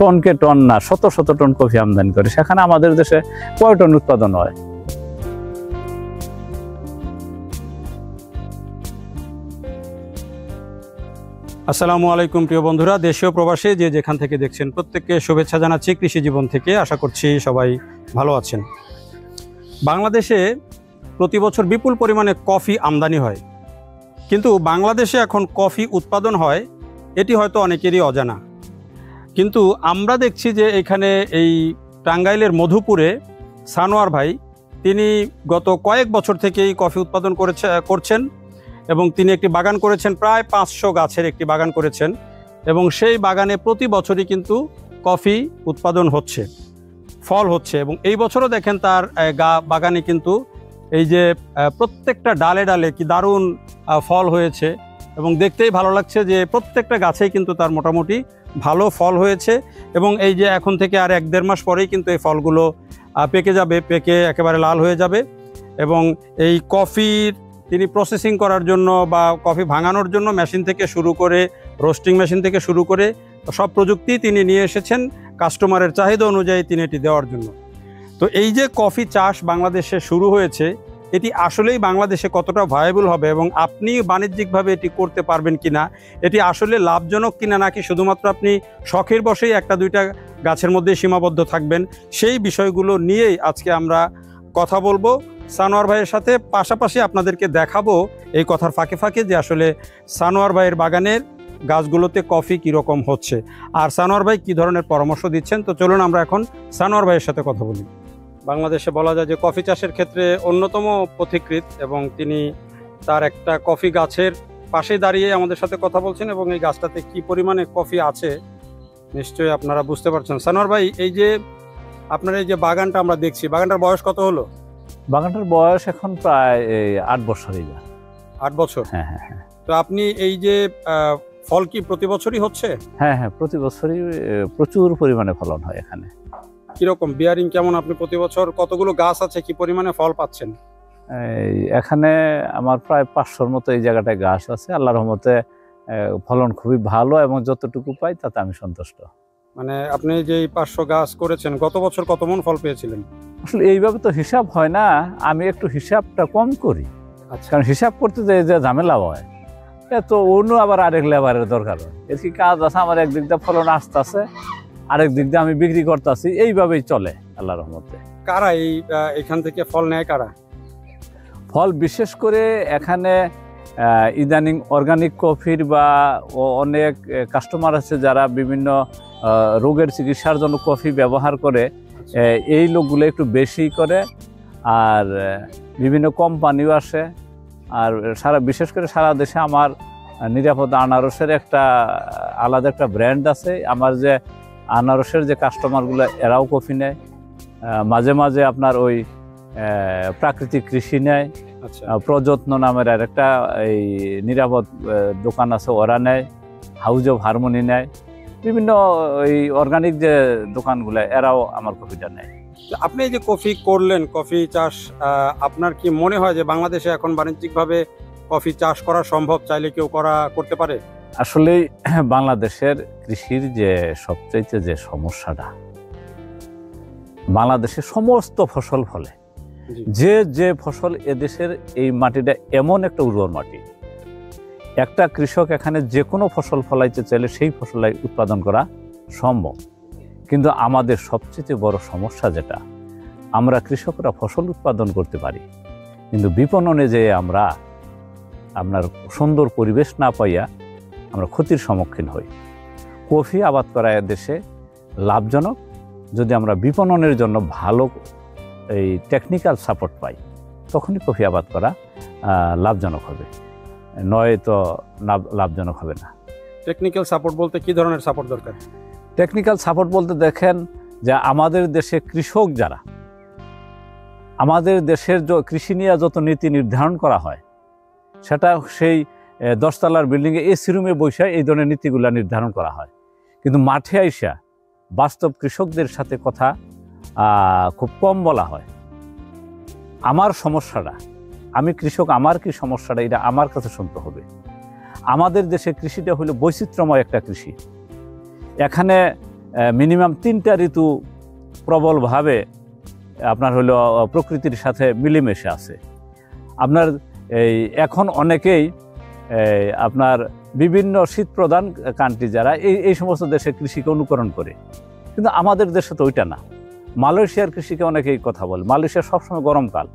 টনকে ton না, শত শত টন কফি আমদানি করে, সেখানে আমাদের দেশে কয় টন উৎপাদন হয়? আসসালামু আলাইকুম প্রিয় বন্ধুরা, দেশীয় প্রবাসী যে যেখান থেকে দেখছেন প্রত্যেককে শুভেচ্ছা জানাচ্ছি কৃষি জীবন থেকে। আশা করছি সবাই ভালো আছেন। বাংলাদেশে প্রতি বছর বিপুল পরিমাণে কফি আমদানি হয়, কিন্তু বাংলাদেশে এখন কফি উৎপাদন হয় এটি হয়তো অনেকেরই অজানা। কিন্তু আমরা দেখছি যে এখানে এই টাঙ্গাইলের মধুপুরে সানোয়ার ভাই, তিনি গত কয়েক বছর থেকেই কফি উৎপাদন করছেন এবং তিনি একটি বাগান করেছেন, প্রায় 500 গাছের একটি বাগান করেছেন এবং সেই বাগানে প্রতি বছরই কিন্তু কফি উৎপাদন হচ্ছে, ফল হচ্ছে। এবং এই বছরও দেখেন তার বাগানে কিন্তু এই যে প্রত্যেকটা ডালে ডালে কি দারুণ ফল হয়েছে এবং দেখতেই ভালো লাগছে যে প্রত্যেকটা গাছেই কিন্তু তার মোটামুটি ভালো ফল হয়েছে। এবং এই যে এখন থেকে আর 1-1.5 মাস পরেই কিন্তু এই ফলগুলো পেকে যাবে, পেকে একেবারে লাল হয়ে যাবে। এবং এই কফির তিনি প্রসেসিং করার জন্য বা কফি ভাঙানোর জন্য মেশিন থেকে শুরু করে, রোস্টিং মেশিন থেকে শুরু করে সব প্রযুক্তি তিনি নিয়ে এসেছেন কাস্টমারের চাহিদা অনুযায়ী তিনি এটি দেওয়ার জন্য। তো এই যে কফি চাষ বাংলাদেশে শুরু হয়েছে, এটি আসলেই বাংলাদেশে কতটা ভায়াবল হবে এবং আপনি বাণিজ্যিকভাবে এটি করতে পারবেন কিনা, এটি আসলে লাভজনক কিনা, নাকি শুধুমাত্র আপনি শখের বশেই 1-2টা গাছের মধ্যে সীমাবদ্ধ থাকবেন, সেই বিষয়গুলো নিয়েই আজকে আমরা কথা বলবো সানোয়ার ভাইয়ের সাথে। পাশাপাশি আপনাদেরকে দেখাবো এই কথার ফাঁকে ফাঁকে যে আসলে সানোয়ার ভাইয়ের বাগানের গাছগুলোতে কফি কীরকম হচ্ছে আর সানোয়ার ভাই কী ধরনের পরামর্শ দিচ্ছেন। তো চলুন আমরা এখন সানোয়ার ভাইয়ের সাথে কথা বলি। বাংলাদেশে বলা যায় যে কফি চাষের ক্ষেত্রে অন্যতম পথিকৃৎ এবং তিনি তার একটা কফি গাছের পাশে দাঁড়িয়ে আমাদের সাথে কথা বলছেন এবং এই গাছটাতে কি পরিমাণে কফি আছে নিশ্চয়ই আপনারা বুঝতে পারছেন। সানোয়ার ভাই, এই যে আপনার এই যে বাগানটা আমরা দেখছি, বাগানটার বয়স কত হলো? বাগানটার বয়স এখন প্রায় 8 বছরই। 8 বছর? হ্যাঁ হ্যাঁ হ্যাঁ। তো আপনি এই যে ফল কি প্রতি বছরই হচ্ছে? হ্যাঁ হ্যাঁ, প্রতি বছরই প্রচুর পরিমাণে ফলন হয় এখানে। কিরকম বিয়ারিং কেমন? আপনি প্রতি বছর কতগুলো গাছ আছে, কি পরিমাণে ফল পাচ্ছেন? এখানে আমার প্রায় 500-র মতো এই জায়গাটায় গাছ আছে। আল্লাহর রহমতে ফলন খুবই ভালো এবং যতটুকু পাই তাতে আমি সন্তুষ্ট। মানে আপনি যে 500 গাছ করেছেন, গত বছর কত মণ ফল পেয়েছিলেন? আসলে এইভাবে তো হিসাব হয় না, আমি একটু হিসাবটা কম করি। আচ্ছা। কারণ হিসাব করতে যে ঝামেলা হয়, তো অন্য আবার আরেক লেবারের দরকার হয়। এর কি কাজ আছে, আমার একদিক দিয়ে ফলন আসতেছে, আরেক দিক দিয়ে আমি বিক্রি করতেছি, এইভাবেই চলে আল্লাহর রহমতে। কারা এখান থেকে ফল নেয়? কারা ফল বিশেষ করে এখানে ইদানিং অর্গানিক কফির বা অনেক কাস্টমার আছে যারা বিভিন্ন রোগের চিকিৎসার জন্য কফি ব্যবহার করে, এই লোকগুলো একটু বেশি করে। আর বিভিন্ন কোম্পানিও আসে। আর বিশেষ করে সারা দেশে আমার নিরাপদ আনারসের একটা আলাদা একটা ব্র্যান্ড আছে। আমার যে আনারসের যে কাস্টমারগুলো, এরাও কফি নেয়। মাঝে মাঝে আপনার ওই প্রাকৃতিক কৃষি নেয়, প্রযত্ন নামের আর একটা এই নিরাপদ দোকান আছে, ওরা নেয়। হাউজ অফ হারমোনি নেয়। বিভিন্ন ওই অর্গানিক যে দোকানগুলো, এরাও আমার কফিটা নেয়। আপনি এই যে কফি করলেন, কফি চাষ, আপনার কি মনে হয় যে বাংলাদেশে এখন বাণিজ্যিকভাবে কফি চাষ করা সম্ভব? চাইলে কেউ করতে পারে? আসলে বাংলাদেশের কৃষির যে সবচেয়ে যে সমস্যাটা, বাংলাদেশে সমস্ত ফসল ফলে, যে ফসল এদেশের এই মাটিটা এমন একটা উর্বর মাটি, একটা কৃষক এখানে যে কোনো ফসল ফলাইতে চাইলে সেই ফসলাই উৎপাদন করা সম্ভব। কিন্তু আমাদের সবচেয়ে বড় সমস্যা যেটা, আমরা কৃষকরা ফসল উৎপাদন করতে পারি, কিন্তু বিপণনে যে আমরা আপনার সুন্দর পরিবেশ না পাইয়া আমরা ক্ষতির সম্মুখীন হই। কফি আবাদ করা দেশে লাভজনক যদি আমরা বিপণনের জন্য ভালো এই টেকনিক্যাল সাপোর্ট পাই, তখনই কফি আবাদ করা লাভজনক হবে, নয় তো লাভজনক হবে না। টেকনিক্যাল সাপোর্ট বলতে কি ধরনের সাপোর্ট দরকার? টেকনিক্যাল সাপোর্ট বলতে দেখেন যে আমাদের দেশে কৃষক যারা, আমাদের দেশের কৃষি নিয়ে যত নীতি নির্ধারণ করা হয়, সেটা সেই 10 তলার বিল্ডিংয়ে এসি রুমে বসে এই ধরনের নীতিগুলো নির্ধারণ করা হয়। কিন্তু মাঠে আইসা বাস্তব কৃষকদের সাথে কথা খুব কম বলা হয়। আমার সমস্যাটা, আমি কৃষক, আমার কি সমস্যাটা, এটা আমার কাছে শুনতে হবে। আমাদের দেশে কৃষিটা হলো বৈচিত্র্যময় একটা কৃষি। এখানে মিনিমাম 3টা ঋতু প্রবলভাবে আপনার হলো প্রকৃতির সাথে মিলেমিশে আছে। আপনার এখন অনেকেই আপনার বিভিন্ন শীত প্রধান কান্ট্রি যারা এই সমস্ত দেশে কৃষিকে অনুকরণ করে, কিন্তু আমাদের দেশে তো ওইটা না। মালয়েশিয়ার কৃষিকে অনেকেই কথা বলে, মালয়েশিয়া সবসময় গরমকাল,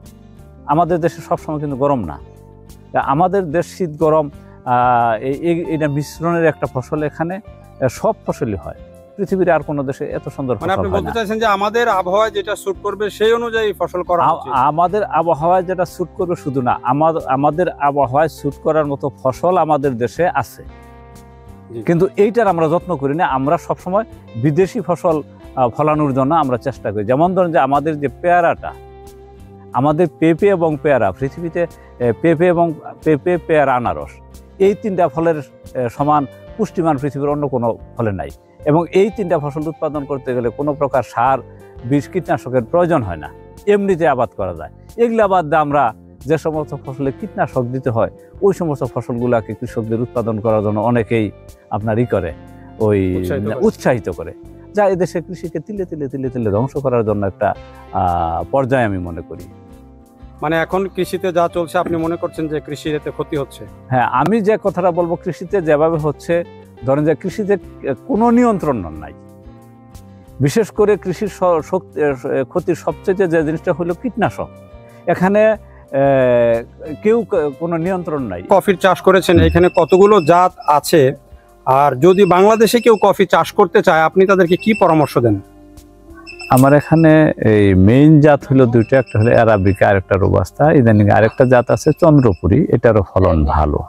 আমাদের দেশে সবসময় কিন্তু গরম না। আমাদের দেশ শীত গরম এটা মিশ্রণের একটা ফসল, এখানে সব ফসলই হয়। পৃথিবীর আর কোনো দেশে এত সুন্দর ফসল হয় না। আপনি বলতে চাইছেন যে আমাদের আবহাওয়ায় যেটা স্যুট করবে সেই অনুযায়ী ফসল করা উচিত। আমাদের আবহাওয়ায় যেটা স্যুট করবে শুধু না, আমাদের আবহাওয়ায় স্যুট করার মতো ফসল আমাদের দেশে আছে, কিন্তু এইটার আমরা যত্ন করি না। আমরা সবসময় বিদেশি ফসল ফলানোর জন্য আমরা চেষ্টা করি। যেমন ধরুন যে আমাদের যে পেয়ারাটা, আমাদের পেঁপে এবং পেয়ারা, পৃথিবীতে পেঁপে পেয়ারা আনারস এই 3টা ফলের সমান পুষ্টিমান পৃথিবীর অন্য কোনো ফলে নাই। এবং এই 3টা ফসল উৎপাদন করতে গেলে কোনো প্রকার সার, বিষ, কীটনাশকের প্রয়োজন হয় না, এমনিতে আবাদ করা যায়। এগুলা বাদ দিয়ে আমরা যে সমস্ত ফসলে কীটনাশক দিতে হয় ওই সমস্ত ফসলগুলোকে কৃষকদের উৎপাদন করার জন্য অনেকেই আপনার করে, ওই উৎসাহিত করে, যা এদেশে কৃষিকে তিলে তিলে তিলে তিলে ধ্বংস করার জন্য একটা পর্যায়ে আমি মনে করি। মানে এখন কৃষিতে যা চলছে আপনি মনে করছেন যে কৃষির এতে ক্ষতি হচ্ছে? হ্যাঁ, আমি যে কথাটা বলবো, কৃষিতে যেভাবে হচ্ছে, ধরেন যে কৃষিতে কোনো নিয়ন্ত্রণ নাই। বিশেষ করে কৃষির ক্ষতির সবচেয়ে যে জিনিসটা হলো কীটনাশক। এখানে কেউ কোনো নিয়ন্ত্রণ নাই। কফির চাষ করেছেন, এখানে কতগুলো জাত আছে, আর যদি বাংলাদেশে কেউ কফি চাষ করতে চায় আপনি তাদেরকে কি পরামর্শ দেন? আমার এখানে এই মেইন জাত হলো 2টা, একটা হলো অ্যারাবিকা আর একটা রোবাস্তা। ইদানিং আরেকটা জাত আছে চন্দ্রপুরী, এটারও ফলন ভালো।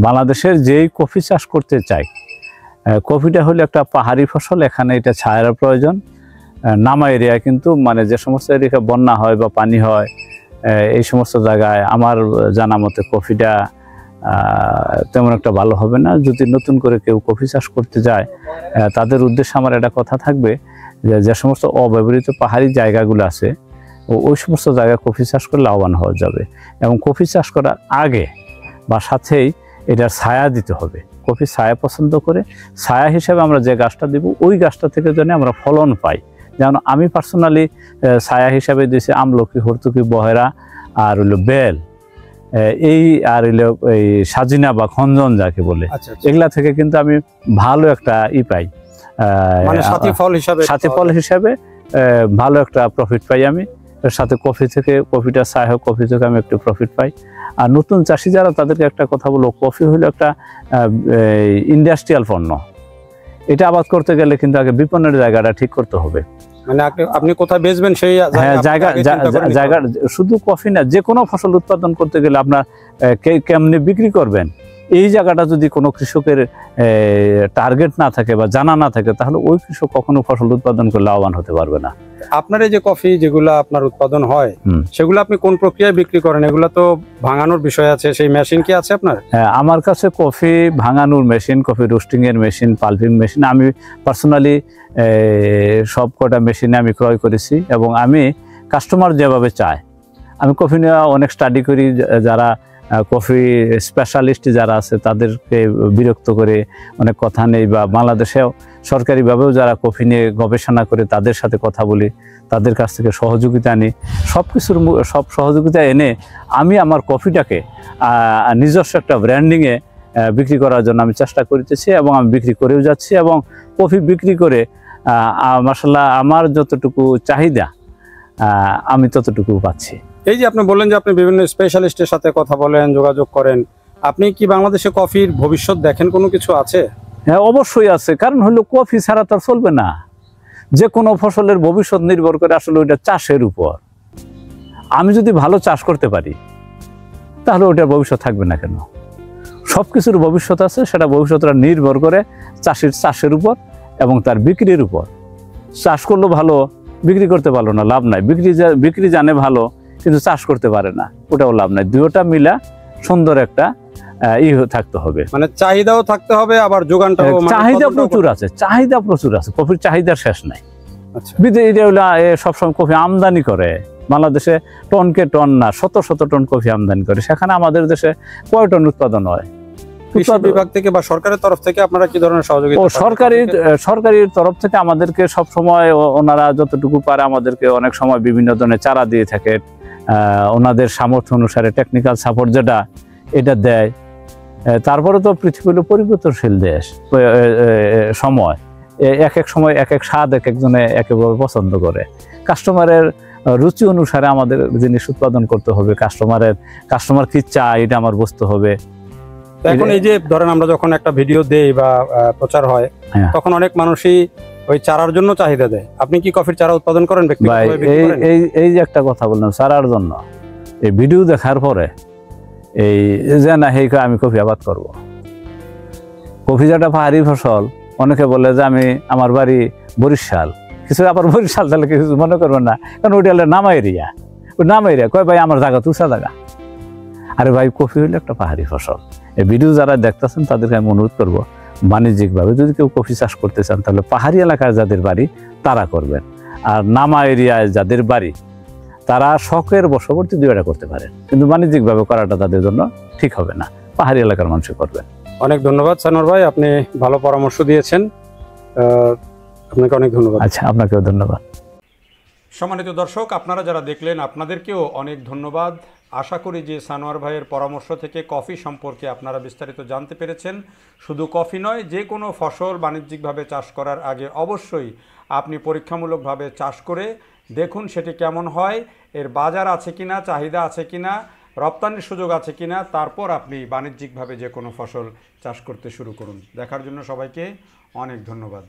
বাংলাদেশের যেই কফি চাষ করতে চায়, কফিটা হলো একটা পাহাড়ি ফসল, এখানে এটা ছায়ার প্রয়োজন। নামা এরিয়া, কিন্তু মানে যে সমস্ত এরিয়া বন্যা হয় বা পানি হয় এই সমস্ত জায়গায় আমার জানা মতে কফিটা তেমন একটা ভালো হবে না। যদি নতুন করে কেউ কফি চাষ করতে যায় তাদের উদ্দেশ্যে আমার একটা কথা থাকবে যে সমস্ত অব্যবহৃত পাহাড়ি জায়গাগুলো আছে ওই সমস্ত জায়গায় কফি চাষ করলে লাভবান হওয়া যাবে। এবং কফি চাষ করার আগে বা সাথেই এটার ছায়া দিতে হবে। কফি ছায়া পছন্দ করে, ছায়া হিসেবে আমরা যে গাছটা দিব ওই গাছটা থেকে যেন আমরা ফলন পাই। যেমন আমি পার্সোনালি ছায়া হিসাবে দিয়েছি আমলকি, হর্তুকি, বহেরা আর হইলো বেল, এই আর হইলো এই সাজিনা বা খঞ্জন যাকে বলে, এগুলা থেকে কিন্তু আমি ভালো একটা পাই, সাথী ফল হিসাবে ভালো একটা প্রফিট পাই আমি। সাথে কফি থেকে, কফিটা ছায়া হোক, কফি থেকে আমি একটু প্রফিট পাই। আর নতুন চাষি যারা, তাদেরকে একটা কথা বলবো, কফি হলো একটা ইন্ডাস্ট্রিয়াল পণ্য। এটা আবাদ করতে গেলে কিন্তু আগে বিপণনের জায়গাটা ঠিক করতে হবে। মানে আপনি কোথায় বেচবেন সেই জায়গা, শুধু কফি না, যে কোনো ফসল উৎপাদন করতে গেলে আপনার কেমনে বিক্রি করবেন এই জায়গাটা যদি কোনো কৃষকের টার্গেট না থাকে বা জানা না থাকে, তাহলে ওই কৃষক কখনো ফসল উৎপাদন করে লাভবান হতে পারবে না। আপনার এই যে কফি যেগুলো আপনার উৎপাদন হয় সেগুলো আপনি কোন প্রক্রিয়ায় বিক্রি করেন? এগুলো তো ভাঙানোর বিষয় আছে, সেই মেশিন কি আছে আপনার? হ্যাঁ, আমার কাছে কফি ভাঙানোর মেশিন, কফি রোস্টিং এর মেশিন, পালপিং মেশিন আমি পার্সোনালি সব কটা মেশিনে আমি ক্রয় করেছি। এবং আমি কাস্টমার যেভাবে চায়, আমি কফি নিয়ে অনেক স্টাডি করি। যারা কফি স্পেশালিস্ট যারা আছে তাদেরকে বিরক্ত করে অনেক কথা নেই, বা বাংলাদেশেও সরকারিভাবেও যারা কফি নিয়ে গবেষণা করে তাদের সাথে কথা বলি, তাদের কাছ থেকে সহযোগিতা আনি। সব সহযোগিতা এনে আমি আমার কফিটাকে নিজস্ব একটা ব্র্যান্ডিংয়ে বিক্রি করার জন্য আমি চেষ্টা করতেছি, এবং আমি বিক্রি করেও যাচ্ছি। এবং কফি বিক্রি করে মাশাআল্লাহ আমার যতটুকু চাহিদা আমি ততটুকু পাচ্ছি। এই যে আপনি বললেন যে আপনি বিভিন্ন স্পেশালিস্টের সাথে কথা বলেন, যোগাযোগ করেন, আপনি কি বাংলাদেশে কফির ভবিষ্যৎ দেখেন? কোনো কিছু আছে? হ্যাঁ, অবশ্যই আছে। কারণ হলো কফি ছাড়া তো চলবে না। যে কোনো ফসলের ভবিষ্যৎ নির্ভর করে আসলে ওইটা চাষের উপর। আমি যদি ভালো চাষ করতে পারি তাহলে ওইটার ভবিষ্যৎ থাকবে না কেন? সব কিছুর ভবিষ্যৎ আছে, সেটা ভবিষ্যৎটা নির্ভর করে চাষের উপর এবং তার বিক্রির উপর। চাষ করলে ভালো, বিক্রি করতে পারলো না, লাভ নাই। বিক্রি জানে ভালো কিন্তু চাষ করতে পারে না, ওটাও লাভ নাই। দুটোটা মিলা সুন্দর একটা থাকতে হবে, মানে চাহিদাও থাকতে হবে, আবার যোগানটাও। চাহিদা প্রচুর আছে, কফির চাহিদার শেষ নাই। বিদেশিরা সবসময় কফি আমদানি করে, বাংলাদেশে টনকে টন না শত শত টন কফি আমদানি করে, সেখানে আমাদের দেশে কয় টন উৎপাদন হয়? কৃষি বিভাগ থেকে বা সরকারের তরফ থেকে আপনারা কি ধরনের সহযোগিতা? সরকারি তরফ থেকে আমাদেরকে সব সময় ওনারা যতটুকু পারে আমাদেরকে অনেক সময় বিভিন্ন ধরনের চারা দিয়ে থাকে, ওনাদের সামর্থ্য অনুসারে টেকনিক্যাল সাপোর্ট যেটা এটা দেয়। তারপরে তো পৃথিবী হলো পরিবর্তনশীল দেশ, সময় এক এক সময় এক এক স্বাদ এক একজনে একেভাবে পছন্দ করে। কাস্টমারের রুচি অনুসারে আমাদের জিনিস উৎপাদন করতে হবে, কাস্টমার কি চায় এটা আমার বুঝতে হবে। এখন এই যে ধরেন আমরা যখন একটা ভিডিও দেই বা প্রচার হয়, তখন অনেক মানুষই ওই চারার জন্য চাহিদা দেয়। আপনি কি কফির চারা উৎপাদন করেন ব্যক্তিগতভাবে? এই যে একটা কথা বললাম চারার জন্য, এই ভিডিও দেখার পরে এই যে না এই আমি কফি আবাদ করব। কফি যেটা পাহাড়ি ফসল, অনেকে বলে যে আমার বাড়ি বরিশাল, কিছু আবার বরিশাল তাহলে কিছু মনে করবেন না, কারণ ওইটা হলে নামা এরিয়া, ওই নামা এরিয়া কয় ভাই আমার জায়গা তুষা জায়গা। আরে ভাই কফি হইলে একটা পাহাড়ি ফসল। এই ভিডিও যারা দেখতেছেন তাদেরকে আমি অনুরোধ করবো, বাণিজ্যিকভাবে যদি কেউ কফি চাষ করতে চান তাহলে পাহাড়ি এলাকায় যাদের বাড়ি তারা করবেন, আর নামা এরিয়ায় যাদের বাড়ি তারা শখের বশবর্তী দুইটা করতে পারেন, কিন্তু বাণিজ্যিকভাবে করাটা তাদের জন্য ঠিক হবে না, পাহাড়ি এলাকার মানুষ করবেন। অনেক ধন্যবাদ সানোয়ার ভাই, আপনি ভালো পরামর্শ দিয়েছেন, আপনাকে অনেক ধন্যবাদ। আচ্ছা, আপনাকেও ধন্যবাদ। সম্মানিত দর্শক, আপনারা যারা দেখলেন আপনাদেরকেও অনেক ধন্যবাদ। আশা করি যে সানোয়ার ভাইয়ের পরামর্শ থেকে কফি সম্পর্কে আপনারা বিস্তারিত জানতে পেরেছেন। শুধু কফি নয়, যে কোনো ফসল বাণিজ্যিকভাবে চাষ করার আগে অবশ্যই আপনি পরীক্ষামূলকভাবে চাষ করে দেখুন সেটি কেমন হয়, এর বাজার আছে কিনা, চাহিদা আছে কিনা, রপ্তানির সুযোগ আছে কিনা, তারপর আপনি বাণিজ্যিকভাবে যে কোনো ফসল চাষ করতে শুরু করুন। দেখার জন্য সবাইকে অনেক ধন্যবাদ।